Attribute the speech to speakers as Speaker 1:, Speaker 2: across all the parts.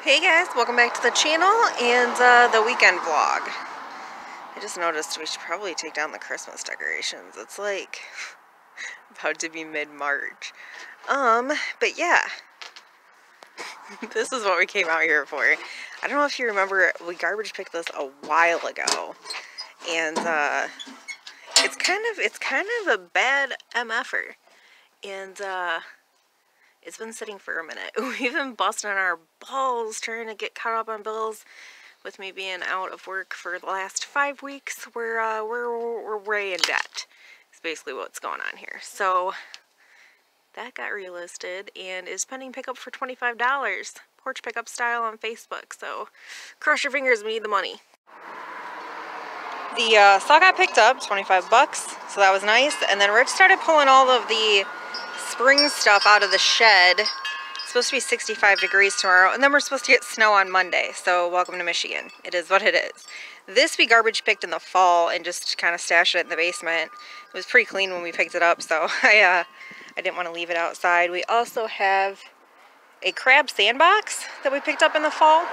Speaker 1: Hey guys, welcome back to the channel and the weekend vlog. I just noticed we should probably take down the Christmas decorations. It's like about to be mid-March. But yeah, this is what we came out here for. I don't know if you remember, we garbage picked this a while ago, and it's kind of a bad MFer, and it's been sitting for a minute. We've been busting our balls trying to get caught up on bills. With me being out of work for the last 5 weeks, we're way in debt. It's basically what's going on here. So that got relisted and is pending pickup for $25. Porch pickup style on Facebook. So cross your fingers, we need the money. The saw got picked up, 25 bucks. So that was nice. And then Rich started pulling all of the spring stuff out of the shed. It's supposed to be 65 degrees tomorrow, and then we're supposed to get snow on Monday, so welcome to Michigan. It is what it is. This we garbage picked in the fall and just kind of stashed it in the basement. It was pretty clean when we picked it up, so I didn't want to leave it outside. We also have a crab sandbox that we picked up in the fall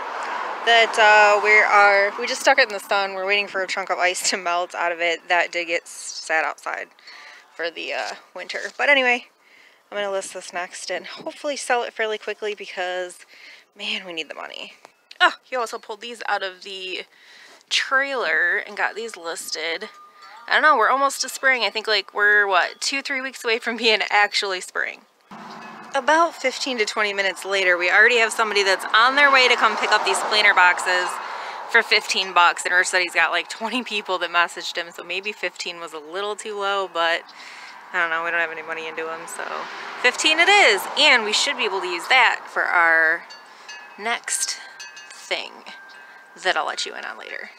Speaker 1: that we just stuck it in the sun. We're waiting for a chunk of ice to melt out of it. That did get sat outside for the winter. But anyway, I'm going to list this next and hopefully sell it fairly quickly because, man, we need the money. Oh, he also pulled these out of the trailer and got these listed. I don't know, we're almost to spring. I think like we're, what, 2-3 weeks away from being actually spring. About 15 to 20 minutes later, we already have somebody that's on their way to come pick up these planter boxes for 15 bucks. And Rich said he's got like 20 people that messaged him, so maybe 15 was a little too low, but I don't know, we don't have any money into them, so 15 it is, and we should be able to use that for our next thing that I'll let you in on later.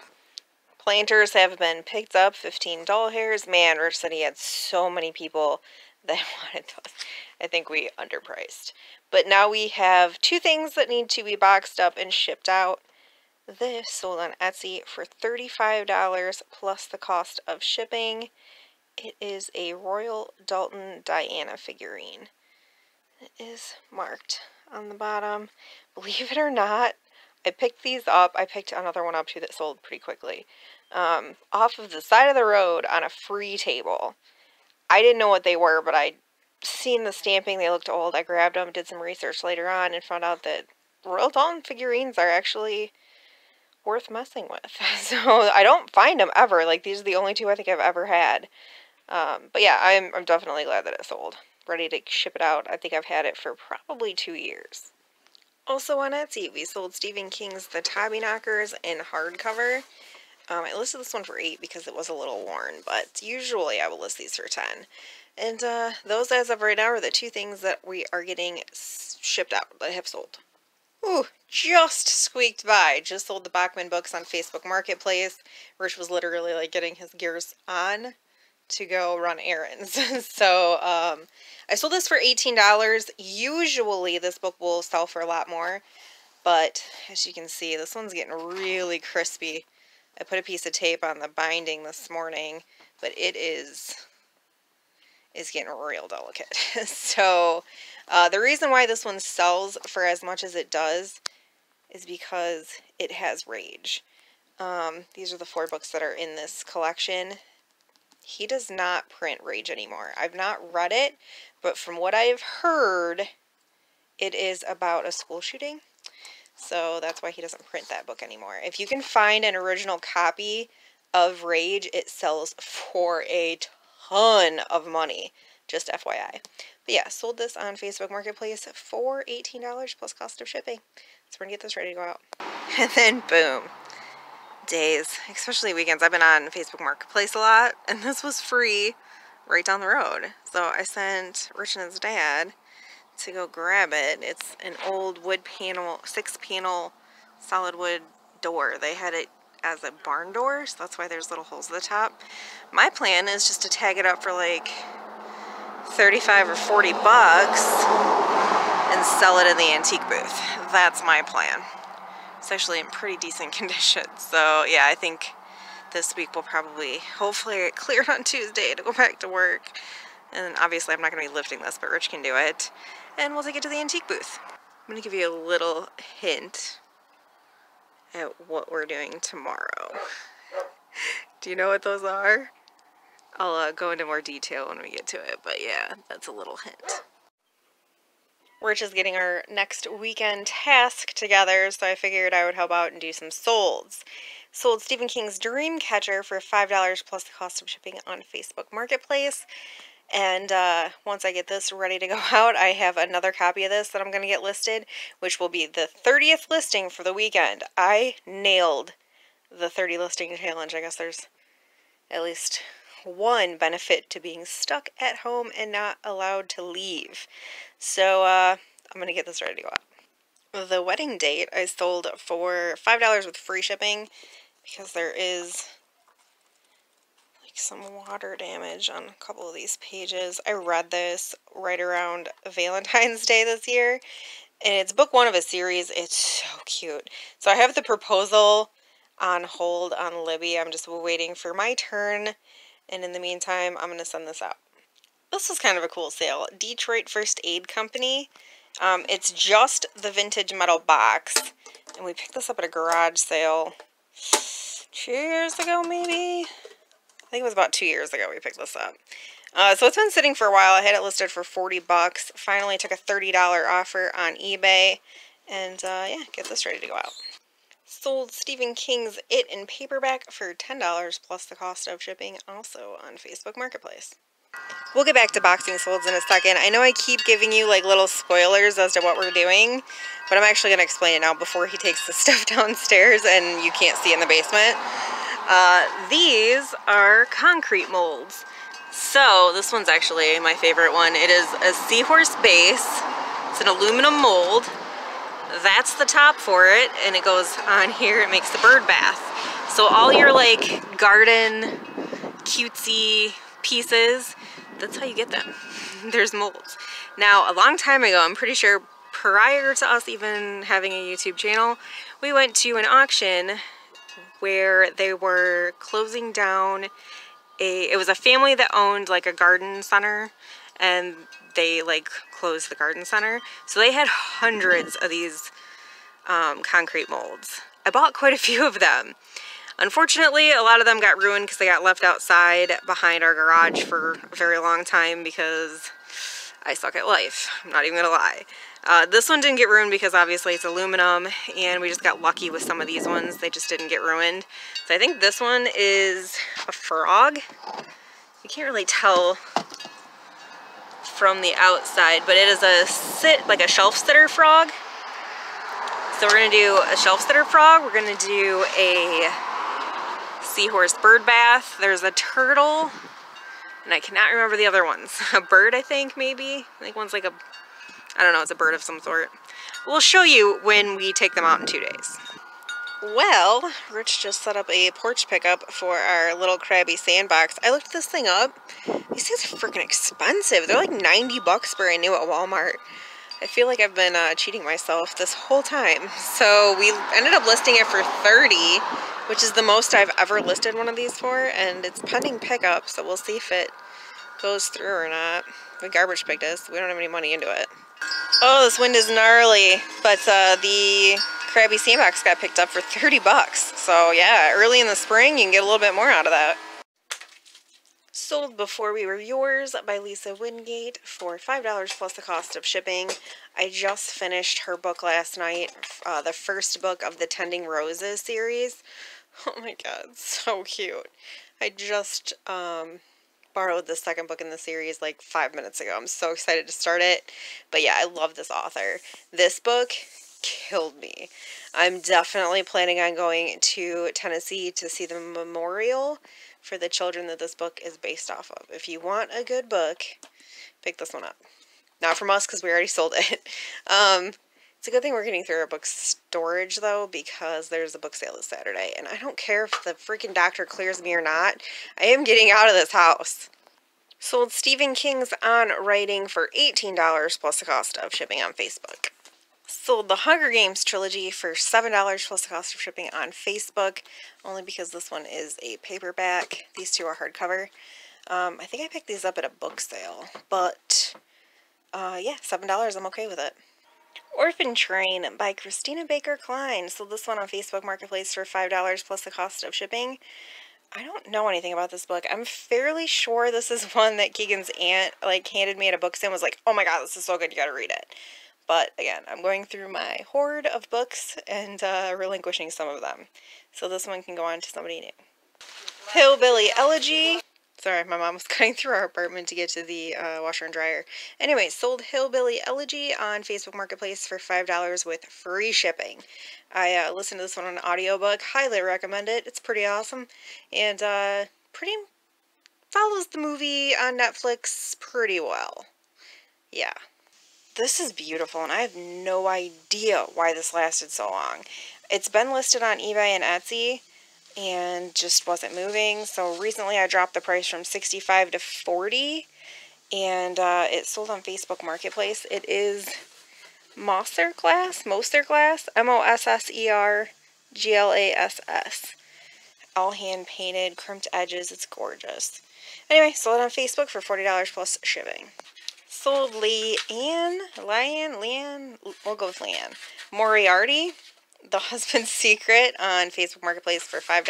Speaker 1: Planters have been picked up, 15 doll hairs. Man, Rich said he had so many people that wanted those. I think we underpriced. But now we have 2 things that need to be boxed up and shipped out. This sold on Etsy for $35 plus the cost of shipping. It is a Royal Dalton Diana figurine. It is marked on the bottom. Believe it or not, I picked these up. I picked another one up too that sold pretty quickly. Off of the side of the road on a free table. I didn't know what they were, but I seen the stamping. They looked old. I grabbed them, did some research later on, and found out that Royal Dalton figurines are actually worth messing with. So I don't find them ever. Like, these are the only 2 I think I've ever had. But yeah, I'm definitely glad that it sold. Ready to ship it out. I think I've had it for probably 2 years. Also on Etsy, we sold Stephen King's The Tabby Knockers in hardcover. I listed this one for 8 because it was a little worn, but usually I will list these for 10. And those as of right now are the 2 things that we are getting shipped out that have sold. Ooh, just squeaked by. Just sold the Bachman books on Facebook Marketplace. Rich was literally like getting his gears on to go run errands. So I sold this for $18. Usually this book will sell for a lot more, but as you can see, this one's getting really crispy. I put a piece of tape on the binding this morning, but it is getting real delicate. So the reason why this one sells for as much as it does is because it has Rage. These are the 4 books that are in this collection. He does not print Rage anymore. I've not read it, but from what I've heard, it is about a school shooting. So that's why he doesn't print that book anymore. If you can find an original copy of Rage, it sells for a ton of money. Just FYI. But yeah, sold this on Facebook Marketplace for $18 plus cost of shipping. So we're going to get this ready to go out. And then boom. Days, especially weekends. I've been on Facebook Marketplace a lot, and this was free right down the road. So I sent Rich and his dad to go grab it. It's an old wood panel, 6-panel solid wood door. They had it as a barn door, so that's why there's little holes at the top. My plan is just to tag it up for like 35 or 40 bucks and sell it in the antique booth. That's my plan. It's actually in pretty decent condition. So yeah, I think this week we'll probably, hopefully get cleared on Tuesday to go back to work. And obviously I'm not going to be lifting this, but Rich can do it. And we'll take it to the antique booth. I'm going to give you a little hint at what we're doing tomorrow. Do you know what those are? I'll go into more detail when we get to it, but yeah, that's a little hint. We're just getting our next weekend task together, so I figured I would help out and do some solds. Sold Stephen King's Dreamcatcher for $5 plus the cost of shipping on Facebook Marketplace. And once I get this ready to go out, I have another copy of this that I'm going to get listed, which will be the 30th listing for the weekend. I nailed the 30 listing challenge. I guess there's at least one benefit to being stuck at home and not allowed to leave. So I'm going to get this ready to go out. The wedding date I sold for $5 with free shipping because there is like some water damage on a couple of these pages. I read this right around Valentine's Day this year, and it's book 1 of a series. It's so cute. So I have the proposal on hold on Libby. I'm just waiting for my turn, and in the meantime, I'm going to send this out. This was kind of a cool sale. Detroit First Aid Company. It's just the vintage metal box, and we picked this up at a garage sale 2 years ago, maybe? I think it was about 2 years ago we picked this up. So it's been sitting for a while. I had it listed for 40 bucks. Finally took a $30 offer on eBay, and yeah, get this ready to go out. Sold Stephen King's It in paperback for $10 plus the cost of shipping, also on Facebook Marketplace. We'll get back to boxing solds in a second. I know I keep giving you like little spoilers as to what we're doing, but I'm actually going to explain it now before he takes the stuff downstairs and you can't see in the basement. These are concrete molds. So this one's actually my favorite one. It is a seahorse base. It's an aluminum mold. That's the top for it, and it goes on here. It makes the bird bath. So all your like garden cutesy pieces, that's how you get them. There's molds. Now, a long time ago, I'm pretty sure prior to us even having a YouTube channel, we went to an auction where they were closing down it was a family that owned like a garden center, and they like closed the garden center. So they had hundreds of these concrete molds. I bought quite a few of them. Unfortunately, a lot of them got ruined because they got left outside behind our garage for a very long time because I suck at life. I'm not even gonna lie. This one didn't get ruined because obviously it's aluminum, and we just got lucky with some of these ones. They just didn't get ruined. So I think this one is a frog. You can't really tell from the outside, but it is like a shelf sitter frog. So we're gonna do a shelf sitter frog. We're gonna do a seahorse bird bath. There's a turtle, and I cannot remember the other ones. A bird, I think, maybe. I think one's like a, I don't know, it's a bird of some sort. We'll show you when we take them out in 2 days. Well, Rich just set up a porch pickup for our little crabby sandbox. I looked this thing up. These things are freaking expensive. They're like 90 bucks brand new at Walmart. I feel like I've been cheating myself this whole time. So we ended up listing it for 30, which is the most I've ever listed one of these for, and it's pending pickup, so we'll see if it goes through or not. We garbage picked it, so we don't have any money into it. Oh, this wind is gnarly, but the crabby sandbox got picked up for 30 bucks. So yeah, early in the spring, you can get a little bit more out of that. Sold Before We Were Yours by Lisa Wingate for $5 plus the cost of shipping. I just finished her book last night, the first book of the Tending Roses series. Oh my god, so cute. I just borrowed the second book in the series like 5 minutes ago. I'm so excited to start it. But yeah, I love this author. This book killed me. I'm definitely planning on going to Tennessee to see the memorial for the children that this book is based off of. If you want a good book, pick this one up. Not from us because we already sold it. It's a good thing we're getting through our book storage though, because there's a book sale this Saturday, and I don't care if the freaking doctor clears me or not. I am getting out of this house. Sold Stephen King's On Writing for $18 plus the cost of shipping on Facebook. Sold the Hunger Games trilogy for $7 plus the cost of shipping on Facebook, only because this one is a paperback. These two are hardcover. I think I picked these up at a book sale, but yeah, $7, I'm okay with it. Orphan Train by Christina Baker Klein. Sold this one on Facebook Marketplace for $5 plus the cost of shipping. I don't know anything about this book. I'm fairly sure this is one that Keegan's aunt like handed me at a book stand and was like, oh my god, this is so good, you gotta read it. But again, I'm going through my hoard of books and relinquishing some of them. So this one can go on to somebody new. Hillbilly Elegy. Sorry, my mom was cutting through our apartment to get to the washer and dryer. Anyway, sold Hillbilly Elegy on Facebook Marketplace for $5 with free shipping. I listened to this one on an audiobook. Highly recommend it. It's pretty awesome. And pretty follows the movie on Netflix pretty well. Yeah. This is beautiful, and I have no idea why this lasted so long. It's been listed on eBay and Etsy, and just wasn't moving. So recently I dropped the price from 65 to 40, and it sold on Facebook Marketplace. It is Mosserglass, Mosserglass. All hand painted, crimped edges. It's gorgeous. Anyway, sold it on Facebook for $40 plus shipping. Sold Leanne, we'll go with Leanne. Moriarty, The Husband's Secret on Facebook Marketplace for $5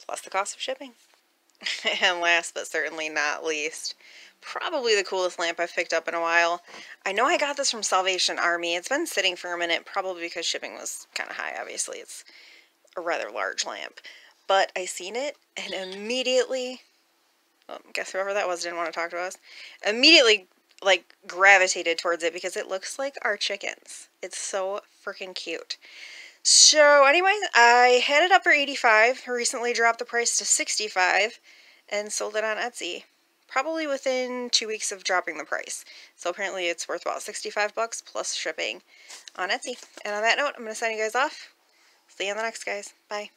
Speaker 1: plus the cost of shipping. And last but certainly not least, probably the coolest lamp I've picked up in a while. I know I got this from Salvation Army. It's been sitting for a minute, probably because shipping was kind of high. Obviously, it's a rather large lamp. But I seen it and immediately, well, guess whoever that was didn't want to talk to us, immediately like gravitated towards it because it looks like our chickens. It's so freaking cute. So anyway, I had it up for $85, recently dropped the price to $65, and sold it on Etsy. Probably within 2 weeks of dropping the price. So apparently it's worth about 65 bucks plus shipping on Etsy. And on that note, I'm going to sign you guys off. See you on the next, guys. Bye.